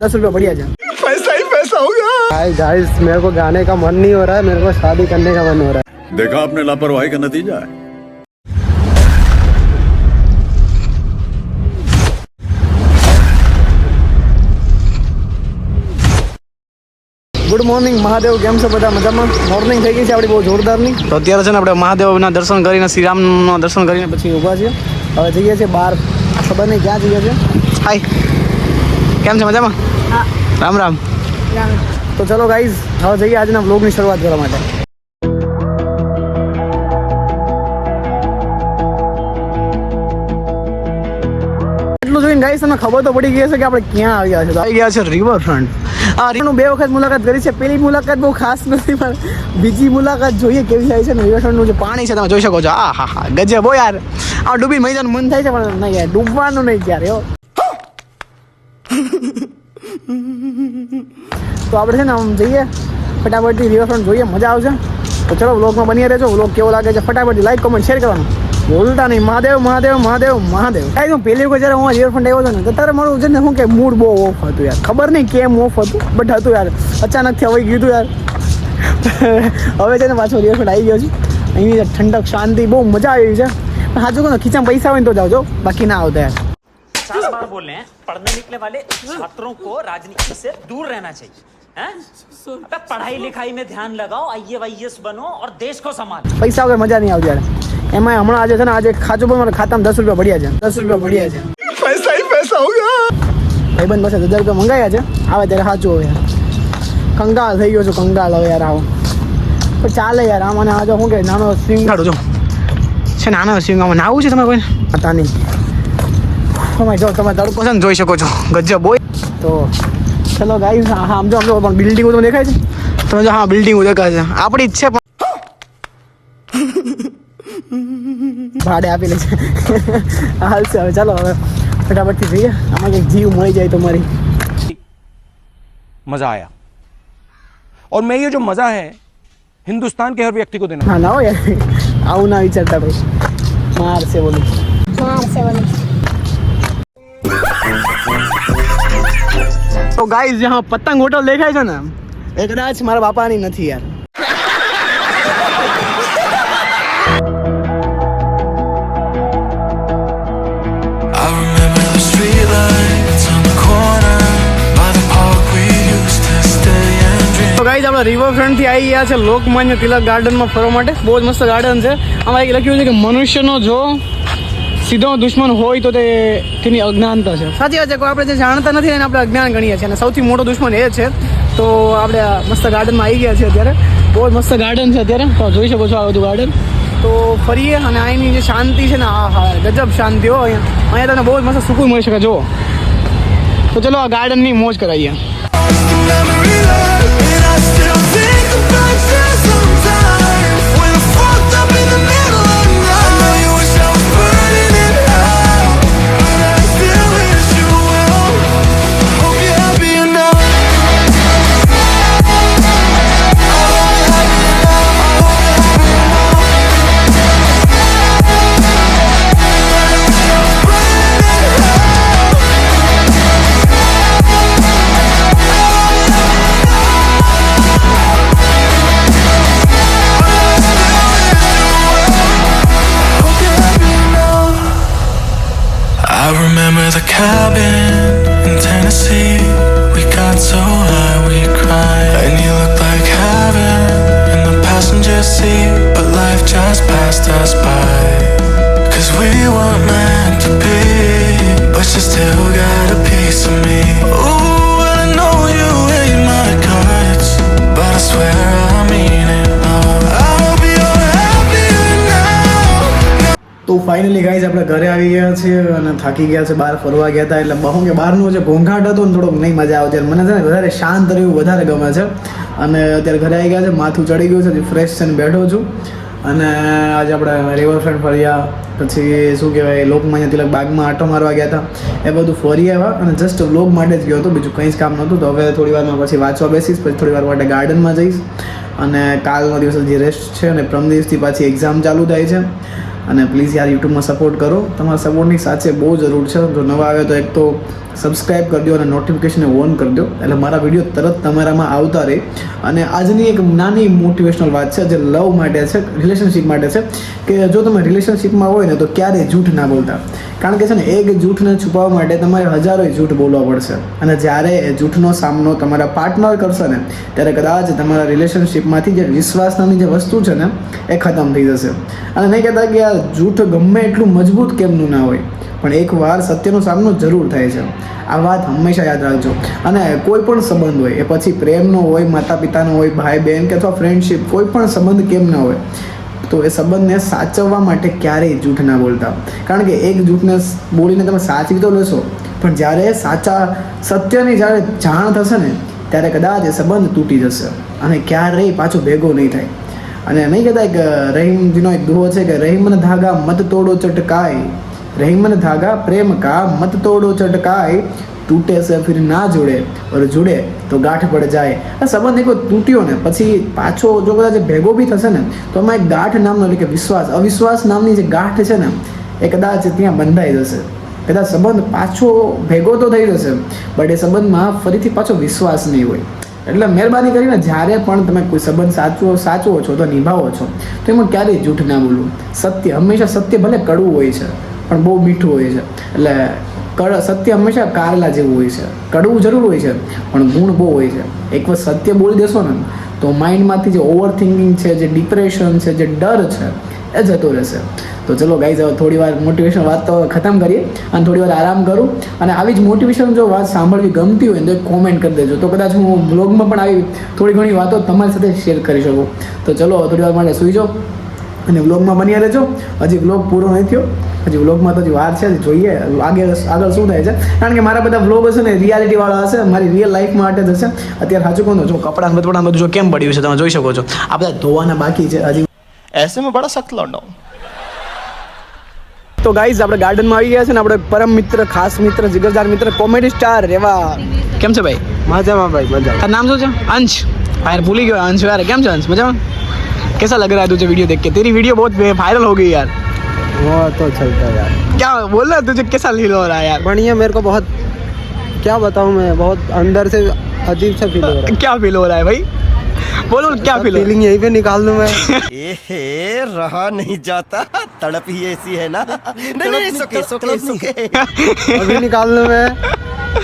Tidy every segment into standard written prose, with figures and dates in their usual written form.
10 रुपया बढ़िया जा। पैसा ही पैसा होगा। गाइस मेरे को गाने का मन नहीं हो रहा है, मेरे को शादी करने का मन हो रहा है। देखा आपने लापरवाही का नतीजा है। ગુડ મોર્નિંગ મહાદેવ, કેમ છો બધા? મજામાં? મોર્નિંગ થઈ ગઈ છે આપણી બહુ જોરદારની. તો અત્યારે છે ને આપણે મહાદેવના દર્શન કરીને, શ્રીરામના દર્શન કરીને પછી ઊભા છીએ. હવે જઈએ છીએ બહાર, ખબર નહીં ક્યાં જઈએ છીએ. હાય, કેમ છે? મજામાં? હા, રામ રામ. તો ચલો ગાઈઝ, હવે જઈએ આજના વ્લોગની શરૂઆત કરવા માટે. એટલું જોઈને ગાઈઝ તમને ખબર તો પડી ગઈ હશે કે આપણે ક્યાં આવ્યા છે. તો આવી ગયા છે રિવરફ્રન્ટ. આ રિવરનું 2 વખત મુલાકાત કરી છે. પહેલી મુલાકાત બહુ ખાસ નથી, પણ બીજી મુલાકાત જોઈએ કેવી થાય છે ને. રિવરફ્રન્ટનું જે પાણી છે તમે જોઈ શકો છો. આ હા હા, ગજબ હો યાર. આ ડૂબી મઈ જવાનું મન થાય છે, પણ નહીં યાર, ડૂબવાનું નહીં ક્યારે હો. તો આપણે છે ને આમ જઈએ ફટાફટથી રિવરફ્રન્ટ જોઈએ, મજા આવશે. તો ચલો વ્લોગમાં બની રહેજો. વ્લોગ કેવો લાગે છે ફટાફટથી લાઈક કોમેન્ટ શેર કરવાનું બોલતા નહીં. મહાદેવ મહાદેવ મહાદેવ મહાદેવ. કાંઈ હું પહેલી વખત જ્યારે હું રિવરફ્રન્ટ આવ્યો હતો ને, તો ત્યારે મારું છે ને શું કે મૂડ બહુ ઓફ હતું યાર. ખબર નહીં કેમ ઓફ હતું, બટ હતું યાર. અચાનકથી હવે ગયું યાર. હવે છે ને પાછો રિવરફ્રન્ટ આવી ગયો છે. અહીંની ઠંડક, શાંતિ, બહુ મજા આવી છે. સાચું કહો, ખીચામાં પૈસા હોય ને તો જાઓ, બાકી ના આવતા યાર. 50 बार बोल रहे हैं, पढ़ने निकले वाले छात्रों को राजनीति से दूर रहना चाहिए. हैं? अबे पढ़ाई लिखाई में ध्यान लगाओ, IAS बनो और देश को संभालो. પૈસા વગર મજા નહીં આવતી યાર. એમાં હમણાં આજે છે ને, આજે ખાચું પણ મારા ખાતામાં 10 રૂપિયા પડ્યા છે. 10 રૂપિયા પડ્યા છે. पैसा ही पैसा होगा। ભાઈબંધ પાસે 1000 રૂપિયા મંગાવ્યા છે. આવે ત્યારે સાચું હોય યાર. કંગાળ થઈ ગયો છું, કંગાળ હવે યાર. આવો પણ ચાલે યાર. આમ અને આ જો શું કે નાનો સ્વિંગ કાઢું છો છે, નાનો સ્વિંગ. આમાં નાવું છે તમે કોઈ હતા નહીં. તમે જો, તમે તડકો છે ને જોઈ શકો છો, ગજબ હોય. તો ચલો ગાઈસ, હા આમ જો, પણ બિલ્ડિંગો તો દેખાય છે. તમે જો, હા બિલ્ડિંગો દેખાય છે, આપણી જ છે, પણ ભાડે આપી લે છે. હાલશે હવે. ચાલો હવે ફટાફટથી જઈએ. આમાં કંઈક જીવ મળી જાય તો મારી. मजा आया और मैं ये जो मजा है हिंदुस्तान के हर व्यक्ति को देना. હા ના હો યાર, આવું ના વિચારતા ભાઈ. મારશે બોલું. તો ગાઈઝ, જ્યાં પતંગ હોટલ દેખાય છે ને, એ કદાચ મારા બાપાની નથી યાર. I remember the streetlights on the corner by the park we used to stay and drink. તો ગાઈઝ, આપણે રિવરફ્રન્ટ થી આવી ગયા છે લોકમાન્ય તિલક ગાર્ડનમાં ફરવા માટે. બહુ જ મસ્ત ગાર્ડન છે. આમાં એક લખ્યું છે કે મનુષ્યનો જો સીધો દુશ્મન હોય તો તેની અજ્ઞાનતા છે. સાચી વાત છે. કોઈ આપણે જે જાણતા નથી એને આપણે અજ્ઞાન ગણીએ છીએ, અને સૌથી મોટો દુશ્મન એ છે. તો આપણે મસ્ત ગાર્ડનમાં આવી ગયા છીએ અત્યારે. બહુ જ મસ્ત ગાર્ડન છે અત્યારે. તો જોઈ શકો છો આ બધું ગાર્ડન. તો ફરીએ, અને અહીંની જે શાંતિ છે ને, આ હા ગજબ શાંતિ હો. અહીંયા તમને બહુ જ મસ્ત સુકૂન મળી શકે. જુઓ તો ચલો આ ગાર્ડનની મોજ કરાવીએ. Memory lane, and I still think about you sometimes. When I'm fucked up in the middle of the night, I know you wish I was burning in hell, but I still wish you well. Hope you're happy enough. I remember the cabin in Tennessee. We got so high we cried, and you looked like heaven in the passenger seat. But life just passed us by, 'cause we weren't meant to be. But you still got a piece of me. Ooh, I know you hate my guts, but I swear I mean it, love. I hope you're happier now. તો finally guys, આપણે ઘરે આવી ગયા છીએ અને થાકી ગયા છે. બહાર ફરવા ગયા હતા એટલે બહુ કે બહારનો જે ઘોંઘાટ હતો ને, થોડોક નહીં મજા આવતી. મને છે ને વધારે શાંત રહેવું વધારે ગમે છે. અને અત્યારે ઘરે આવી ગયા છે, માથું ચડી ગયું છે, ફ્રેશ થઈને બેઠો છું. અને આજે આપણે રિવરફ્રન્ટ ફર્યા, પછી શું કહેવાય, લોકમાન્ય તિલક બાગમાં આંટો મારવા ગયા હતા. એ બધું ફરી આવ્યા, અને જસ્ટ વ્લોગ માટે જ ગયો હતો, બીજું કંઈ જ કામ નહોતું. તો હવે થોડી વારમાં પછી વાંચવા બેસીશ, પછી થોડી વાર માટે ગાર્ડનમાં જઈશ. અને કાલનો દિવસ જે રેસ્ટ છે, અને પ્રમ દિવસથી પાછી એક્ઝામ ચાલુ થાય છે. અને પ્લીઝ યાર યુટ્યુબમાં સપોર્ટ કરો. તમારા સપોર્ટની સાચે બહુ જરૂર છે. જો નવા આવે તો એક તો સબસ્ક્રાઇબ કરી દો અને નોટિફિકેશન ઓન કરી દો, એટલે મારા વિડીયો તરત તમારામાં આવતા રહે. અને આજની એક નાની મોટિવેશનલ વાત છે જે લવ માટે છે, રિલેશનશિપ માટે છે, કે જો તમે રિલેશનશિપમાં હોય ને તો ક્યારેય જૂઠ ના બોલતા. કારણ કે છે ને એક જૂઠને છુપાવવા માટે તમારે હજારોય જૂઠ બોલવા પડશે, અને જ્યારે એ જૂઠનો સામનો તમારા પાર્ટનર કરશે ને ત્યારે કદાચ તમારા રિલેશનશિપમાંથી જે વિશ્વાસ નામની જે વસ્તુ છે ને એ ખતમ થઈ જશે. અને નહીં કહેતા કે આ જૂઠ ગમે એટલું મજબૂત કેમનું ના હોય, પણ એકવાર સત્યનો સામનો જરૂર થાય છે. આ વાત હંમેશા યાદ રાખજો. અને કોઈ પણ સંબંધ હોય, એ પછી પ્રેમનો હોય, માતા પિતાનો હોય, ભાઈ બહેન કે અથવા ફ્રેન્ડશિપ, કોઈ પણ સંબંધ કેમ ના હોય, તો એ સંબંધને સાચવવા માટે ક્યારેય જૂઠ ના બોલતા. કારણ કે એક જૂઠને બોલીને તમે સાચવી તો લેશો, પણ જ્યારે સાચા સત્યની જ્યારે જાણ થશે ને ત્યારે કદાચ એ સંબંધ તૂટી જશે અને ક્યારેય પાછો ભેગો નહીં થાય. અને નહીં કહેતા એક રહીમજીનો એક દુહો છે કે રહીમન ધાગા મત તોડો ચટકાય, રહીમન ધાગા પ્રેમ કા મત તોડો ચટકાય, टूटे से फिर ना जुड़े और जुड़े तो गांठ पड़ जाए. આ સંબંધ એક તૂટ્યો ને પછી પાછો જો કદાચ ભેગો બી થશે ને તો એમાં એક ગાંઠ નામનો એટલે કે વિશ્વાસ અવિશ્વાસ નામની જે ગાંઠ છે ને એ કદાચ ત્યાં બંધાઈ જશે. કદાચ સંબંધ પાછો ભેગો તો થઈ જશે, બટ એ સંબંધમાં ફરીથી પાછો વિશ્વાસ નહીં હોય. એટલે મહેરબાની કરીને જ્યારે પણ તમે કોઈ સંબંધ સાચવો છો તો નિભાવો છો તો એમાં ક્યારેય જૂઠ ના બોલવું. સત્ય હંમેશા, સત્ય ભલે કડવું હોય છે પણ બહુ મીઠું હોય છે. એટલે સત્ય હંમેશા કારેલા જેવું હોય છે, કડવું જરૂર હોય છે પણ ગુણ બહુ હોય છે. એક વખત સત્ય બોલી દેશો ને તો માઇન્ડમાંથી જે ઓવર થિંકિંગ છે, જે ડિપ્રેશન છે, જે ડર છે એ જતો રહેશે. તો ચલો ગાઈઝ, હવે થોડી વાર મોટિવેશન વાત તો ખતમ કરીએ અને થોડી વાર આરામ કરું. અને આવી જ મોટિવેશન જો વાત સાંભળવી ગમતી હોય ને તો કોમેન્ટ કરી દેજો, તો કદાચ હું બ્લોગમાં પણ આવી થોડી ઘણી વાતો તમારી સાથે શેર કરી શકું. તો ચલો થોડી વાર માટે સૂઈ જાઓ અને વ્લોગમાં બન્યા રહેજો. હજી વ્લોગ પૂરો નથી થયો, હજી વ્લોગમાં તો હજી વાર છે, જોઈએ આગળ શું થાય છે. કારણ કે મારા બધા વ્લોગ હશે ને રિયાલિટીવાળા હશે, મારી રિયલ લાઈફ માટે જ હશે. અત્યારે સાચું કહું તો જો કપડાં બધું જો કેમ પડ્યું છે તમે જોઈ શકો છો, આ બધા ધોવાના બાકી છે હજી. ऐसे में बड़ा सख्त लौंडा हूं. તો ગાઈઝ આપણે ગાર્ડનમાં આવી ગયા છે ને આપણે પરમ મિત્ર, ખાસ મિત્ર, જીગરદાર મિત્ર, કોમેડી સ્ટાર રેવા. કેમ છે ભાઈ? मजामा भाई मजा. તારું નામ શું છે? અંશ. યાર ભૂલી ગયો अंश यार. કેમ છે अंश? मजाમાં? कैसा लग रहा है तुझे वीडियो देख के? तेरी वीडियो बहुत वायरल हो गई यार. वो तो चलता है यार. क्या बोल रहा है, तुझे कैसा फील हो रहा है यार? बढ़िया. मेरे को बहुत, क्या बताऊं मैं, बहुत अंदर से अजीब सा फील हो रहा है. क्या फील हो रहा है भाई? बोलो क्या फील हो रहा फीलिंग यहीं पे निकाल दूं मैं. एहे रहा नहीं जाता, तड़प ही ऐसी है ना. नहीं सुके अभी निकाल दूं मैं.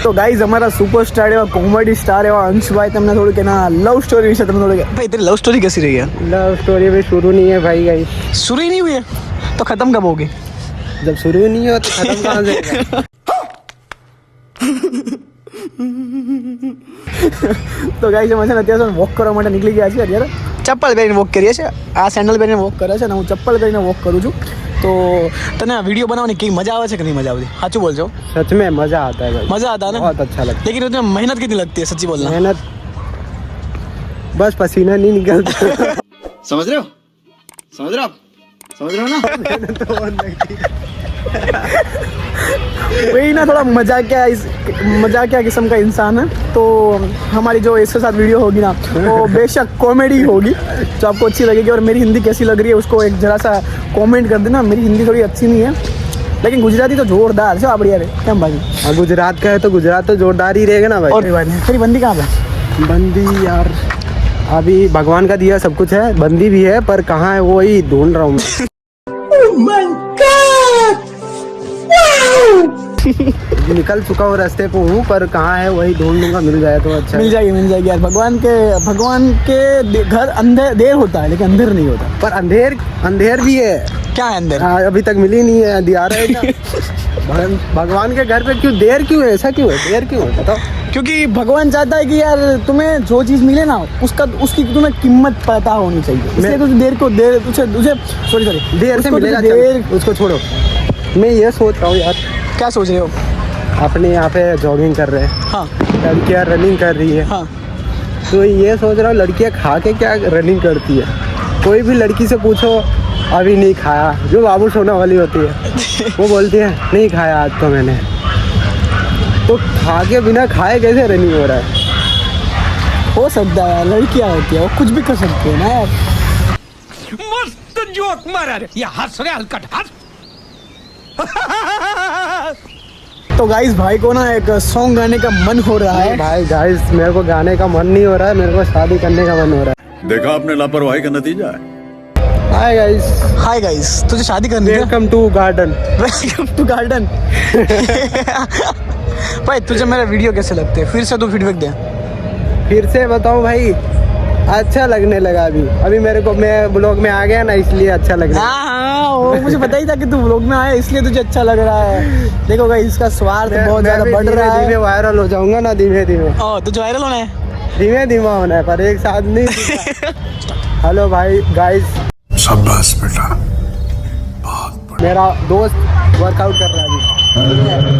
तो गाइज हमारा सुपरस्टार एवं कॉमेडी स्टार एवं अंश भाई તમને થોડું કે ના લવ સ્ટોરી વિશે તમને થોડું ભાई तेरी लव स्टोरी कैसी रही है? लव स्टोरी अभी शुरू नहीं है भाई. गाइस शुरू ही नहीं हुई है तो खत्म कब होगी? जब शुरू ही नहीं हो तो खत्म कहाँ से होगा? તો ગાઈઝ અમે છે ને અત્યારે વોક કરવા માટે નીકળી ગયા છીએ. અત્યારે ચપ્પલ પહેરીને વોક કરીએ છીએ. આ સેન્ડલ પહેરીને વોક કરે છે અને હું ચપ્પલ પહેરીને વોક કરું છું. તો તને આ વિડીયો બનાવવાની કઈ મજા આવે છે કે નહીં મજા આવતી? સાચું બોલજો. सच में मजा आता है भाई. मजा आता है ना? बहुत अच्छा लगता लेकिन उसमें मेहनत कितनी लगती है सच्ची बोलना? है. मेहनत बस पसीना नहीं निकलता. समझ रहे हो? समझ रहे हो आप? समझ रहे हो ना? वही ना, थोड़ा मजाकिया किस्म का इंसान है. तो हमारी जो इसके साथ वीडियो होगी ना वो बेशक कॉमेडी होगी, जो आपको अच्छी लगेगी. और मेरी हिंदी कैसी लग रही है उसको एक जरा सा कमेंट कर देना. मेरी हिंदी थोड़ी अच्छी नहीं है लेकिन गुजराती तो जोरदार है. आप बढ़िया क्या भाई? हाँ, गुजरात का है तो गुजरात तो जोरदार ही रहेगा ना भाई. और तेरी बंदी कहाँ पे? बंदी यार अभी भगवान का दिया सब कुछ है, बंदी भी है पर कहाँ है वो ही ढूंढ रहा हूँ मैं. निकल चुका हूँ रास्ते पे हूँ पर कहाँ है वही ढूंढ लूंगा. मिल जाए तो अच्छा. मिल जाएगी यार. भगवान के घर अंधेर देर होता है लेकिन अंधेर नहीं होता. पर अंधेर भी है. क्या है अंधेर? हाँ, अभी तक मिली नहीं है. दिया रहेगा. भगवान के घर पे क्यों देर क्यों है? ऐसा क्यों है? देर क्यों है बताओ? क्योंकि भगवान चाहता है कि यार तुम्हें जो चीज़ मिले ना उसकी तुम्हें कीमत पता होनी चाहिए. इसलिए तुझे सॉरी देर से मिलेगा. उसको छोड़ो. मैं ये सोच रहा हूँ यार. क्या सोच रहे हो? अपने यहाँ पे जॉगिंग कर रहे हैं. हाँ लड़कियाँ रनिंग कर रही है. हाँ. तो ये सोच रहा हूँ लड़कियाँ खा के क्या रनिंग करती है. कोई भी लड़की से पूछो अभी नहीं खाया, जो बाबू सोना वाली होती है वो बोलती है नहीं खाया आज तो मैंने. तो खा के बिना खाए कैसे रनिंग हो रहा है? हो सकता है यार, लड़कियाँ होती है वो कुछ भी कर सकती है ना यार. मस्त जोक मारा रे. या हंस रे हलकट हंस. तो गाइस भाई को ना एक सॉन्ग गाने का मन हो रहा है। भाई गाइस मेरे को गाने का मन नहीं हो रहा है, मेरे को शादी करने का मन हो रहा है। देखा आपने लापरवाही का नतीजा है। हाय गाइस, हाय गाइस, तुझे शादी करनी है? Welcome to garden. Welcome to garden. भाई तुझे मेरा वीडियो कैसे लगते हैं? फिर से तू फीडबैक दे। फिर से बताऊं भाई, अच्छा लगने लगा अभी मेरे को, मैं ब्लॉग में आ गया ना इसलिए अच्छा लग रहा है। हाँ, वो मुझे पता ही था कि तू व्लॉग में आया इसलिए तुझे अच्छा लग रहा है। देखो गाइस, इसका स्वार्थ बहुत ज्यादा बढ़ रहा है। धीमे वायरल हो जाऊंगा ना, धीमे धीमे। ओ, तुझे वायरल होना है? धीमे धीमे होना है, पर एक साथ नहीं। हेलो भाई गाइस, शाबाश बेटा। मेरा दोस्त वर्कआउट कर रहा है अभी।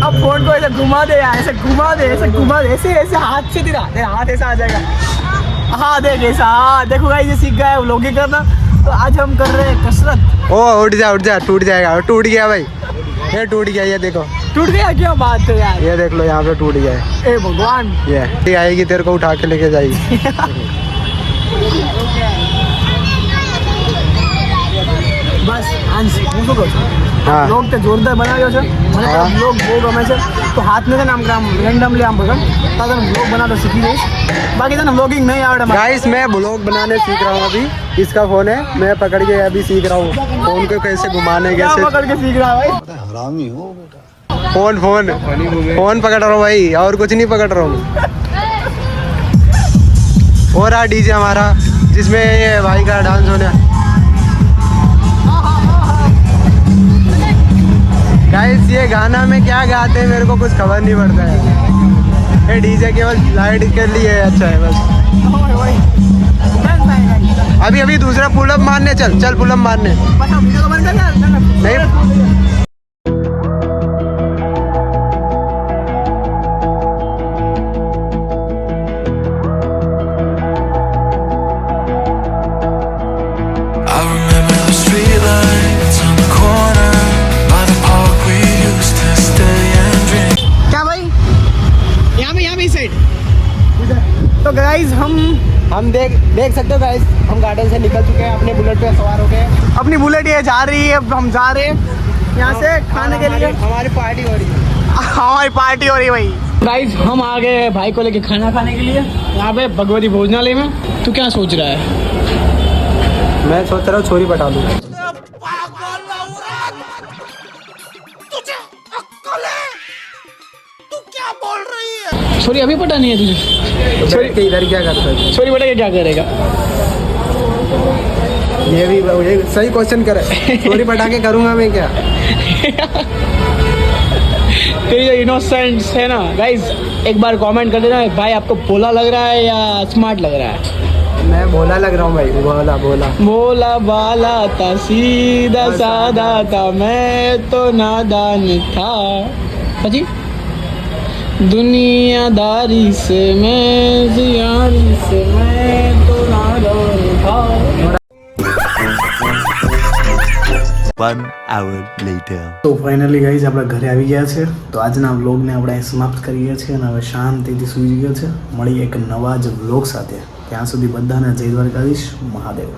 अब फोन को ऐसे घुमा दे यार, ऐसे घुमा दे, ऐसे घुमा दे, ऐसे ऐसे हाथ से तेरा हाथ ऐसा आ जाएगा। हाँ देख ऐसा, हाँ देखो गाइस, ये सीख गया है व्लॉगिंग करना। तो आज हम कर रहे हैं कसरत। ओ उठ जा, टूट जाएगा। टूट गया भाई, ये टूट गया, ये देखो टूट गया। क्या बात है यार, ये देख लो यहाँ पे टूट गया है। ए भगवान, ये आएगी तेरे को उठा के लेके जाएगी। બસ આંસ હું શું કહું છું, હા. બ્લોગ તે જોરદાર બનાવ્યો છે. મને હા. બ્લોગ બહુ ગમે છે. તો હાથને છે ને આમ રેન્ડમલી આમ બગડ તો તને બ્લોગ બનાવતો શીખી જઈશ. બાકી તને બ્લોગિંગ નહીં આવડે મારે. गाइस मैं ब्लॉग बनाने सीख रहा हूँ अभी। इसका फोन है, मैं पकड़ के अभी सीख रहा हूँ फोन को कैसे घुमाने, क्या कैसे पकड़ के सीख रहा है भाई? फोन पकड़ रहा हूँ भाई, और कुछ नहीं पकड़ रहा हूँ। और रहा डीजे हमारा, जिसमें ये भाई का डांस होने। गाइस ये गाना में क्या गाते हैं मेरे को कुछ खबर नहीं पड़ता है। ये डीजे केवल लाइट के लिए अच्छा है बस। अभी दूसरा पुलअप मारने, चल पुलअप मारने। वीडियो को बंद कर यार। नहीं I remember the streetlights on the corner by the park we used to stay and drink. क्या भाई, यहाँ पे इस साइड। तो गाइस हम देख सकते हो गाइस, हम गार्डन से निकल चुके हैं, अपने बुलेट पे सवार हो गए। अपनी बुलेट ये जा रही है, हम जा रहे हैं यहाँ से खाने के लिए। हमारी पार्टी हो रही है। हमारी पार्टी हो रही है भाई। गाइस हम आ गए भाई को लेके खाना खाने के लिए यहाँ पे भगवती भोजनालय में। तू क्या सोच रहा है? मैं सोच रहा हूँ छोरी पटा लूँ। छोरी अभी पटानी है तुझे? छोरी के इधर क्या करता है? छोरी पटा के क्या करेगा? ये सही क्वेश्चन करे। छोरी पटा के करूँगा मैं क्या? तेरी जो इनोसेंस है ना गाइस, एक बार कमेंट कर देना भाई, आपको भोला लग रहा है या स्मार्ट लग रहा है? मैं भोला लग रहा हूँ भाई, भोला। भोला बाला था, सीधा साधा था, मैं तो नादान था। जी दुनियादारी से मैं, जियारी से मैं तो नादान था। 1 hour later. તો ફાઇનલી ગાઈઝ આપણે ઘરે આવી ગયા છે. તો આજના વ્લોગને આપણે અહીં સમાપ્ત કરીએ છીએ અને હવે શાંતિથી સૂઈ ગયો છે. મળીએ એક નવા જ વ્લોગ સાથે. ત્યાં સુધી બધાને જય દ્વારકાધીશ, મહાદેવ.